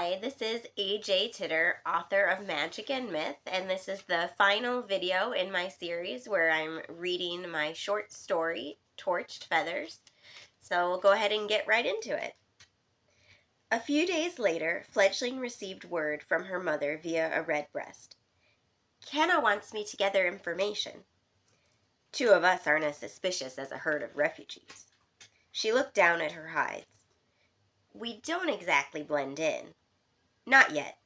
Hi, this is AJ Titter, author of Magic and Myth, and this is the final video in my series where I'm reading my short story, Torched Feathers. So we'll go ahead and get right into it. A few days later, Fledgling received word from her mother via a redbreast. Kenna wants me to gather information. Two of us aren't as suspicious as a herd of refugees. She looked down at her hides. We don't exactly blend in. Not yet.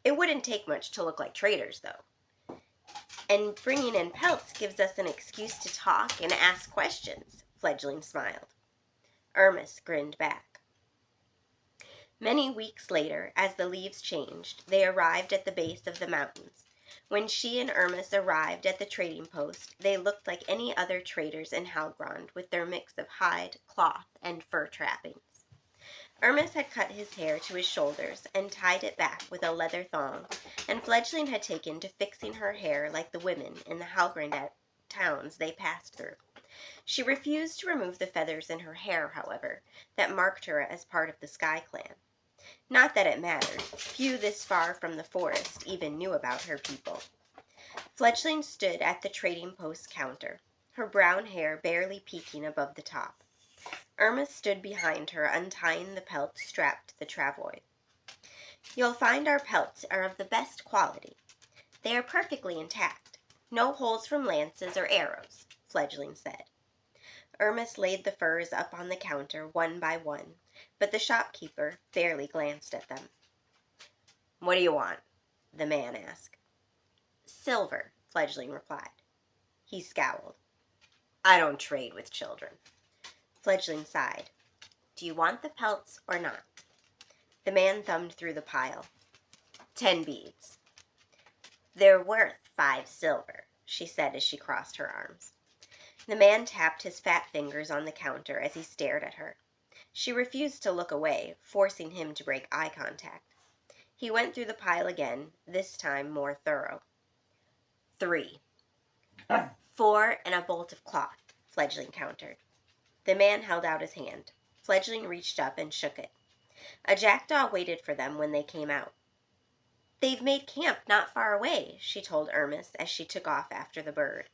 It wouldn't take much to look like traitors, though. And bringing in pelts gives us an excuse to talk and ask questions, Fledgling smiled. Irmis grinned back. Many weeks later, as the leaves changed, they arrived at the base of the mountains. When she and Irmis arrived at the trading post, they looked like any other traders in Halgrond with their mix of hide, cloth, and fur trappings. Irmis had cut his hair to his shoulders and tied it back with a leather thong, and Fledgling had taken to fixing her hair like the women in the Halgrond towns they passed through. She refused to remove the feathers in her hair, however, that marked her as part of the Sky Clan. Not that it mattered. Few this far from the forest even knew about her people. Fledgling stood at the trading post counter, her brown hair barely peeking above the top. Irma stood behind her, untying the pelts strapped to the travois. You'll find our pelts are of the best quality. They are perfectly intact. No holes from lances or arrows, Fledgling said. Irmis laid the furs up on the counter one by one, but the shopkeeper barely glanced at them. What do you want? The man asked. Silver, Fledgling replied. He scowled. I don't trade with children. Fledgling sighed. Do you want the pelts or not? The man thumbed through the pile. 10 beads. They're worth 5 silver, she said as she crossed her arms. The man tapped his fat fingers on the counter as he stared at her. She refused to look away, forcing him to break eye contact. He went through the pile again, this time more thorough. 3. 4 and a bolt of cloth, Fledgling countered. The man held out his hand. Fledgling reached up and shook it. A jackdaw waited for them when they came out. They've made camp not far away, she told Irmis as she took off after the bird.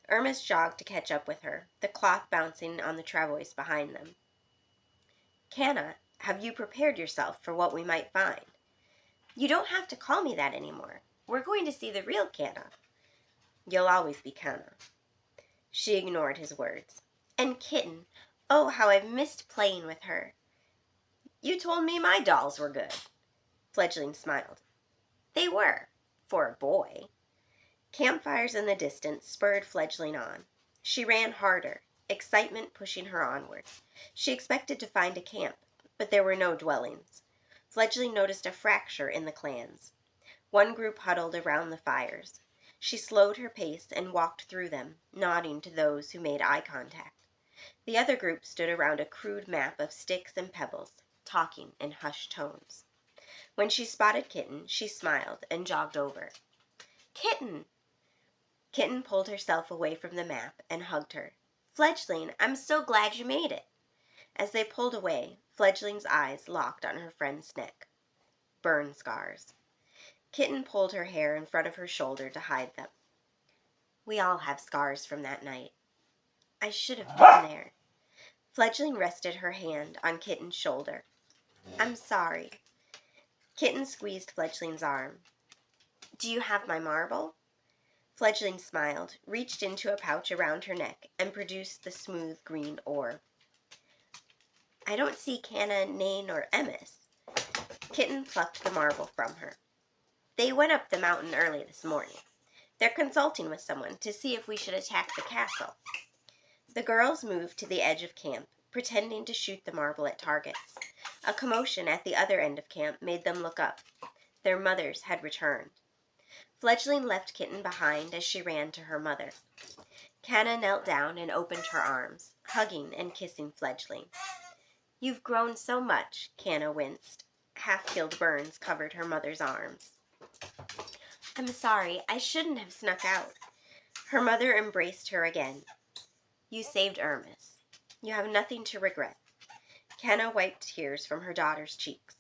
Irmis jogged to catch up with her, the cloth bouncing on the travois behind them. Canna, have you prepared yourself for what we might find? You don't have to call me that anymore. We're going to see the real Canna. You'll always be Canna. She ignored his words. And Kitten, oh, how I've missed playing with her. You told me my dolls were good. Fledgling smiled. They were, for a boy. Campfires in the distance spurred Fledgling on. She ran harder, excitement pushing her onward. She expected to find a camp, but there were no dwellings. Fledgling noticed a fracture in the clans. One group huddled around the fires. She slowed her pace and walked through them, nodding to those who made eye contact. The other group stood around a crude map of sticks and pebbles, talking in hushed tones. When she spotted Kitten, she smiled and jogged over. Kitten! Kitten pulled herself away from the map and hugged her. Fledgling, I'm so glad you made it. As they pulled away, Fledgling's eyes locked on her friend's neck. Burn scars. Kitten pulled her hair in front of her shoulder to hide them. We all have scars from that night. I should have been there. Fledgling rested her hand on Kitten's shoulder. I'm sorry. Kitten squeezed Fledgling's arm. Do you have my marble? Fledgling smiled, reached into a pouch around her neck, and produced the smooth green ore. I don't see Canna, Nain, or Emmis. Kitten plucked the marble from her. They went up the mountain early this morning. They're consulting with someone to see if we should attack the castle. The girls moved to the edge of camp, pretending to shoot the marble at targets. A commotion at the other end of camp made them look up. Their mothers had returned. Fledgling left Kitten behind as she ran to her mother. Canna knelt down and opened her arms, hugging and kissing Fledgling. You've grown so much, Canna winced. Half-healed burns covered her mother's arms. I'm sorry, I shouldn't have snuck out. Her mother embraced her again. You saved Irmis. You have nothing to regret. Canna wiped tears from her daughter's cheeks.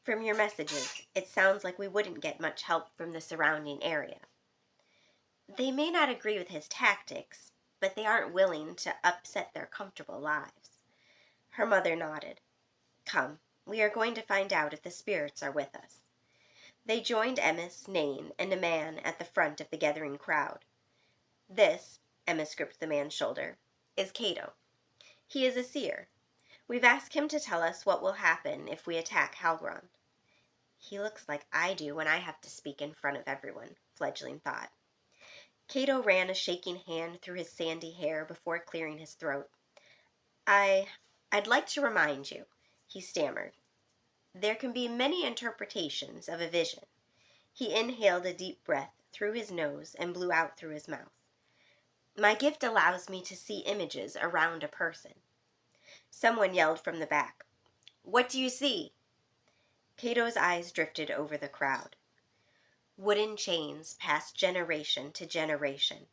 From your messages, it sounds like we wouldn't get much help from the surrounding area. They may not agree with his tactics, but they aren't willing to upset their comfortable lives. Her mother nodded. Come, we are going to find out if the spirits are with us. They joined Emmis, Nain, and a man at the front of the gathering crowd. This, Emmis gripped the man's shoulder, is Cato. He is a seer. We've asked him to tell us what will happen if we attack Halgron. He looks like I do when I have to speak in front of everyone, Fledgling thought. Cato ran a shaking hand through his sandy hair before clearing his throat. I'd like to remind you, he stammered. There can be many interpretations of a vision. He inhaled a deep breath through his nose and blew out through his mouth. My gift allows me to see images around a person. Someone yelled from the back. What do you see? Cato's eyes drifted over the crowd. Wooden chains passed generation to generation.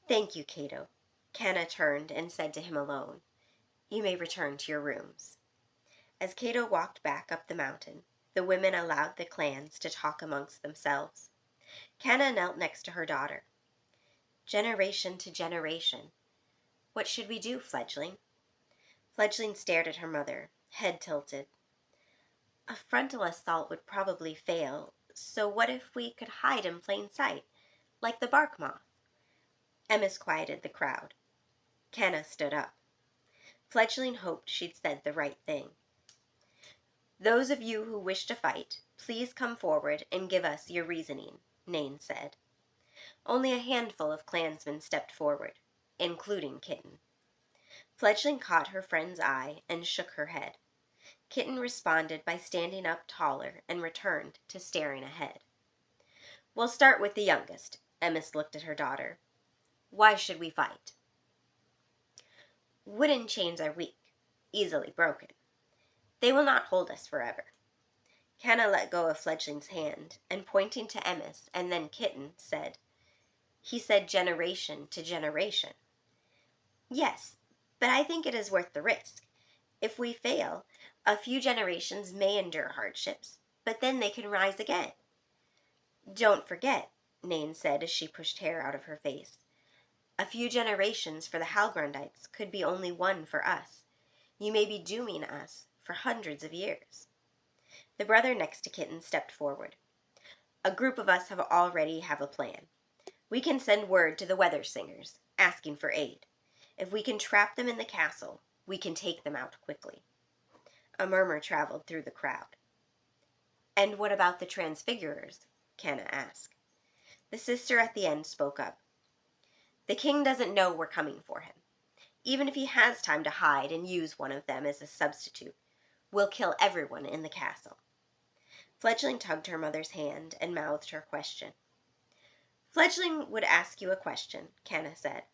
Thank you, Cato. Canna turned and said to him alone, You may return to your rooms. As Cato walked back up the mountain, the women allowed the clans to talk amongst themselves. Canna knelt next to her daughter. Generation to generation. What should we do, Fledgling? Fledgling stared at her mother, head tilted. A frontal assault would probably fail, so what if we could hide in plain sight, like the bark moth? Emmis quieted the crowd. Canna stood up. Fledgling hoped she'd said the right thing. Those of you who wish to fight, please come forward and give us your reasoning, Nain said. Only a handful of clansmen stepped forward, including Kitten. Fledgling caught her friend's eye and shook her head. Kitten responded by standing up taller and returned to staring ahead. We'll start with the youngest, Emmis looked at her daughter. Why should we fight? Wooden chains are weak, easily broken. They will not hold us forever. Canna let go of Fledgling's hand, and pointing to Emmis and then Kitten, said, He said generation to generation. Yes, but I think it is worth the risk. If we fail, a few generations may endure hardships, but then they can rise again. Don't forget, Nain said as she pushed hair out of her face. A few generations for the Halgrondites could be only one for us. You may be dooming us for hundreds of years. The brother next to Kitten stepped forward. A group of us already have a plan. We can send word to the Weather Singers, asking for aid. If we can trap them in the castle, we can take them out quickly. A murmur traveled through the crowd. And what about the Transfigurers? Canna asked. The sister at the end spoke up. The king doesn't know we're coming for him. Even if he has time to hide and use one of them as a substitute, we'll kill everyone in the castle. Fledgling tugged her mother's hand and mouthed her question. Fledgling would ask you a question, Canna said.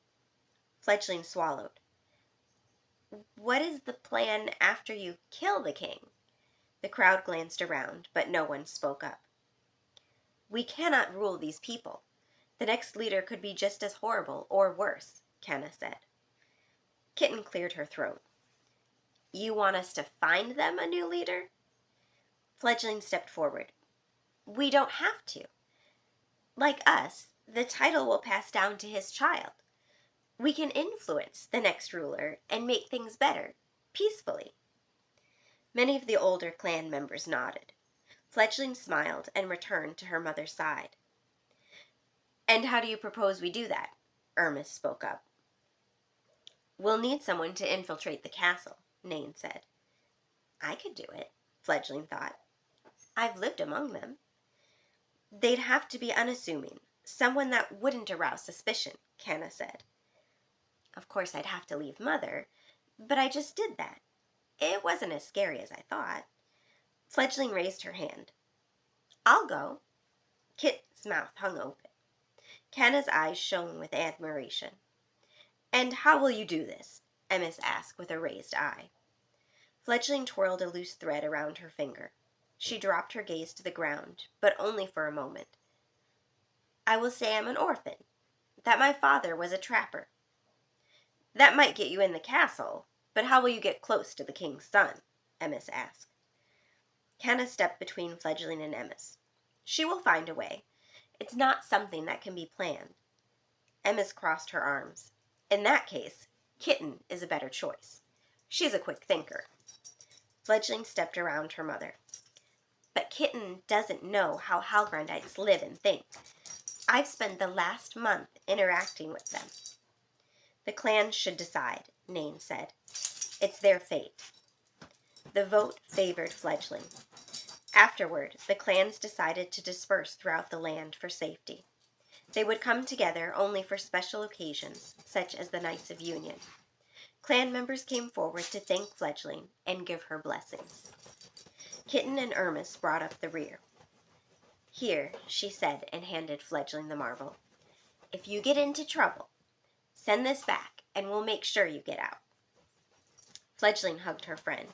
Fledgling swallowed. What is the plan after you kill the king? The crowd glanced around, but no one spoke up. We cannot rule these people. The next leader could be just as horrible or worse, Canna said. Kitten cleared her throat. You want us to find them a new leader? Fledgling stepped forward. We don't have to. Like us, the title will pass down to his child. We can influence the next ruler and make things better, peacefully. Many of the older clan members nodded. Fledgling smiled and returned to her mother's side. And how do you propose we do that? Ermis spoke up. We'll need someone to infiltrate the castle, Nain said. I could do it, Fledgling thought. I've lived among them. They'd have to be unassuming, someone that wouldn't arouse suspicion, Canna said. Of course I'd have to leave Mother, but I just did that. It wasn't as scary as I thought. Fledgling raised her hand. I'll go. Kit's mouth hung open. Canna's eyes shone with admiration. And how will you do this? Emmis asked with a raised eye. Fledgling twirled a loose thread around her finger. She dropped her gaze to the ground, but only for a moment. I will say I'm an orphan, that my father was a trapper. That might get you in the castle, but how will you get close to the king's son? Emmis asked. Canna stepped between Fledgling and Emmis. She will find a way. It's not something that can be planned. Emmis crossed her arms. In that case, Kitten is a better choice. She's a quick thinker. Fledgling stepped around her mother. But Kitten doesn't know how Halgrondites live and think. I've spent the last month interacting with them. The clan should decide, Nain said. It's their fate. The vote favored Fledgling. Afterward, the clans decided to disperse throughout the land for safety. They would come together only for special occasions, such as the Nights of Union. Clan members came forward to thank Fledgling and give her blessings. Kitten and Ermis brought up the rear. Here, she said, and handed Fledgling the marble. If you get into trouble, send this back, and we'll make sure you get out. Fledgling hugged her friend.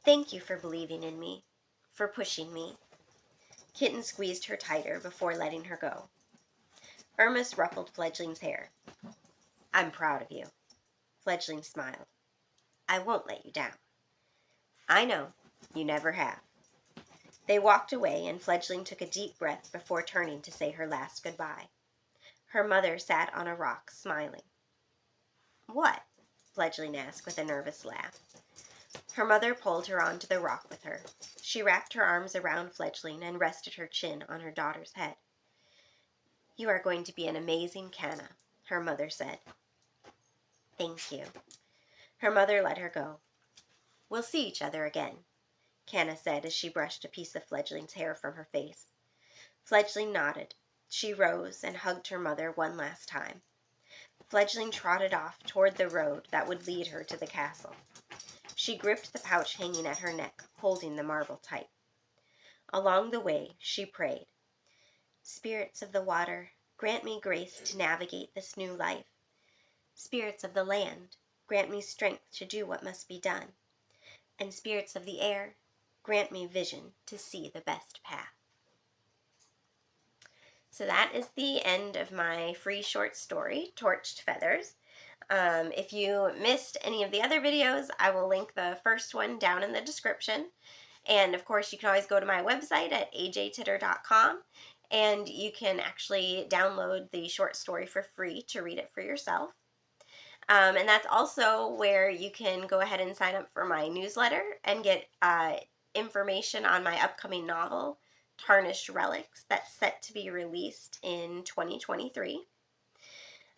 Thank you for believing in me, for pushing me. Kitten squeezed her tighter before letting her go. Ermis ruffled Fledgling's hair. I'm proud of you. Fledgling smiled. I won't let you down. I know, you never have. They walked away, and Fledgling took a deep breath before turning to say her last goodbye. Her mother sat on a rock, smiling. What? Fledgling asked with a nervous laugh. Her mother pulled her onto the rock with her. She wrapped her arms around Fledgling and rested her chin on her daughter's head. You are going to be an amazing Canna, her mother said. Thank you. Her mother let her go. We'll see each other again, Canna said as she brushed a piece of Fledgling's hair from her face. Fledgling nodded. She rose and hugged her mother one last time. Fledgling trotted off toward the road that would lead her to the castle. She gripped the pouch hanging at her neck, holding the marble tight. Along the way, she prayed. Spirits of the water, grant me grace to navigate this new life. Spirits of the land, grant me strength to do what must be done. And spirits of the air, grant me vision to see the best path. So that is the end of my free short story, Torched Feathers. If you missed any of the other videos, I will link the first one down in the description. And of course, you can always go to my website at ajtitter.com, and you can actually download the short story for free to read it for yourself. And that's also where you can go ahead and sign up for my newsletter and get information on my upcoming novel, Tarnished Relics, that's set to be released in 2023.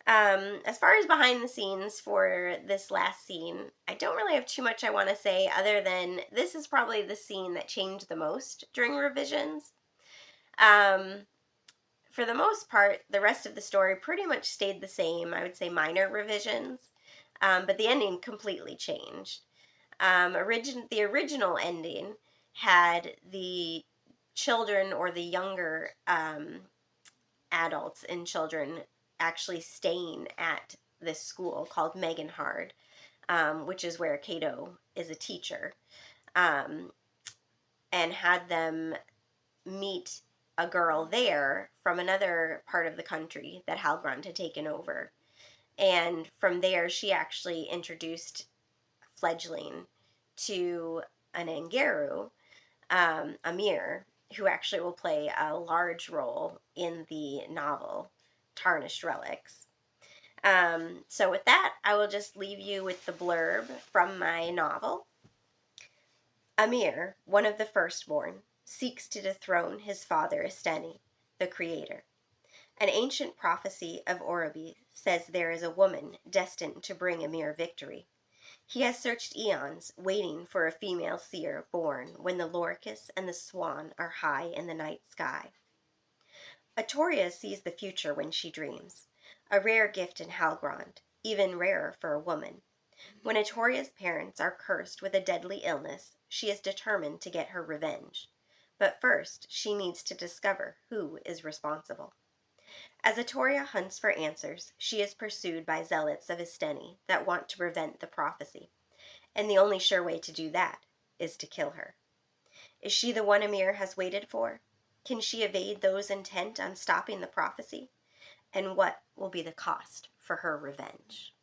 As far as behind the scenes for this last scene, I don't really have too much I want to say other than this is probably the scene that changed the most during revisions. For the most part, the rest of the story pretty much stayed the same. I would say minor revisions, but the ending completely changed. The original ending had the children or the younger adults and children actually staying at this school called Meganhard, which is where Cato is a teacher, and had them meet a girl there from another part of the country that Halgrond had taken over. And from there, she actually introduced Fledgling to an Angeru, Amir, who actually will play a large role in the novel Tarnished Relics. So with that, I will just leave you with the blurb from my novel. Amir, one of the firstborn, seeks to dethrone his father Isteni, the creator. An ancient prophecy of Orobi says there is a woman destined to bring Amir victory. He has searched eons, waiting for a female seer born when the loricus and the swan are high in the night sky. Atoria sees the future when she dreams, a rare gift in Halgrond, even rarer for a woman. When Atoria's parents are cursed with a deadly illness, she is determined to get her revenge. But first, she needs to discover who is responsible. As Atoria hunts for answers, she is pursued by zealots of Isteni that want to prevent the prophecy, and the only sure way to do that is to kill her. Is she the one Amir has waited for? Can she evade those intent on stopping the prophecy? And what will be the cost for her revenge?